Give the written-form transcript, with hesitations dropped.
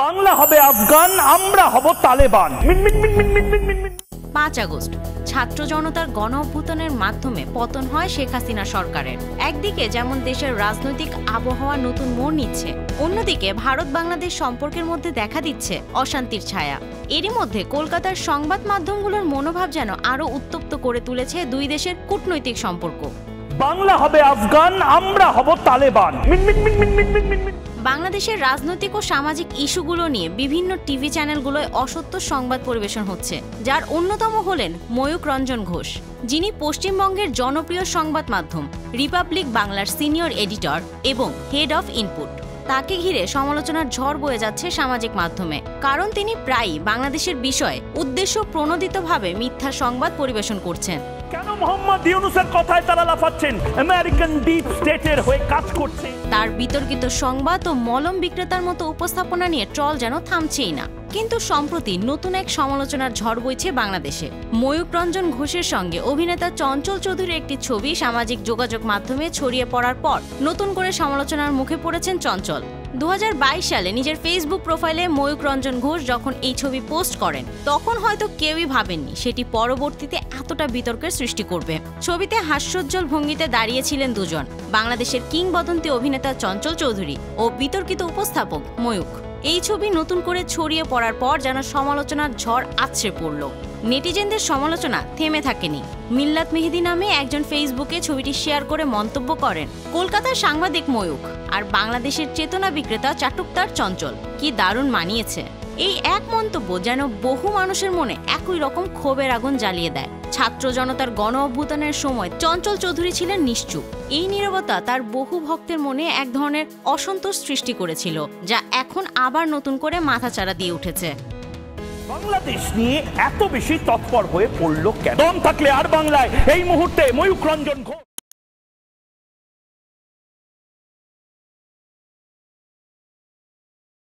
বাংলা হবে আফগান, আমরা হব তালেবান। 5 আগস্ট ছাত্র জনতার গণ অভ্যুত্থানের মাধ্যমে পতন হয় শেখ হাসিনা সরকারের। একদিকে যেমন দেশের রাজনৈতিক আবহাওয়া নতুন মোড় নিচ্ছে, অন্যদিকে ভারত বাংলাদেশ সম্পর্কের মধ্যে দেখা দিচ্ছে অশান্তির ছায়া। এরই মধ্যে কলকাতার সংবাদ মাধ্যমগুলোর মনোভাব যেন আরো উত্তপ্ত করে তুলেছে দুই দেশের কূটনৈতিক সম্পর্ক। বাংলা হবে আফগান, আমরা হব তালেবান। বাংলাদেশের রাজনৈতিক ও সামাজিক ইস্যুগুলো নিয়ে বিভিন্ন টিভি চ্যানেলগুলোয় অসত্য সংবাদ পরিবেশন হচ্ছে, যার অন্যতম হলেন ময়ূক রঞ্জন ঘোষ, যিনি পশ্চিমবঙ্গের জনপ্রিয় সংবাদ মাধ্যম রিপাবলিক বাংলার সিনিয়র এডিটর এবং হেড অফ ইনপুট। তাকে ঘিরে সমালোচনার ঝড় বয়ে যাচ্ছে সামাজিক মাধ্যমে, কারণ তিনি প্রায়ই বাংলাদেশের বিষয়ে উদ্দেশ্য প্রণোদিতভাবে মিথ্যা সংবাদ পরিবেশন করছেন। কেন মোহাম্মদ ইউনূসের কথায় তারা লাফাচ্ছেন? আমেরিকান ডিপ স্টেটের হয়ে কাজ করছে। তার বিতর্কিত সংবাদ ও মলম বিক্রেতার মতো উপস্থাপনা নিয়ে ট্রল যেন থামছেই না। কিন্তু সম্প্রতি নতুন এক সমালোচনার ঝড় বইছে বাংলাদেশে। ময়ূক রঞ্জন ঘোষের সঙ্গে অভিনেতা চঞ্চল চৌধুরীর একটি ছবি সামাজিক যোগাযোগ মাধ্যমে ছড়িয়ে পড়ার পর নতুন করে সমালোচনার মুখে পড়েছেন চঞ্চল। 2022 সালে নিজের ফেসবুক প্রোফাইলে ময়ূক রঞ্জন ঘোষ যখন এই ছবি পোস্ট করেন, তখন হয়তো কেউই ভাবেননি সেটি পরবর্তীতে এতটা বিতর্কের সৃষ্টি করবে। ছবিতে হাস্যোজ্জ্বল ভঙ্গিতে দাঁড়িয়েছিলেন দুজন, বাংলাদেশের কিংবদন্তি অভিনেতা চঞ্চল চৌধুরী ও বিতর্কিত উপস্থাপক ময়ূক। এই ছবি নতুন করে ছড়িয়ে পড়ার পর যেন সমালোচনার ঝড় আছড়ে পড়ল। নেটিজেনদের সমালোচনা থেমে থাকেনি। মিল্লাত মেহেদি নামে একজন ফেসবুকে ছবিটি শেয়ার করে মন্তব্য করেন, কলকাতার সাংবাদিক ময়ূক আর বাংলাদেশের চেতনা বিক্রেতা চাটুকদার চঞ্চল, কি দারুণ মানিয়েছে। এই এক মন্তব্য যেন বহু মানুষের মনে একই রকম ক্ষোভের আগুন জ্বালিয়ে দেয়। ছাত্র জনতার গণ অভ্যুত্থানের সময় চঞ্চল চৌধুরী ছিলেন নিশ্চুপ। এই নীরবতা তার বহু ভক্তের মনে এক ধরনের অসন্তোষ সৃষ্টি করেছিল, যা এখন আবার নতুন করে মাথাচাড়া দিয়ে উঠেছে। বাংলাদেশ নিয়ে এত বেশি তৎপর হয়ে পড়লো কেন? দম থাকলে আর বাংলায় এই মুহূর্তে ময়ূক রঞ্জন ঘোষ।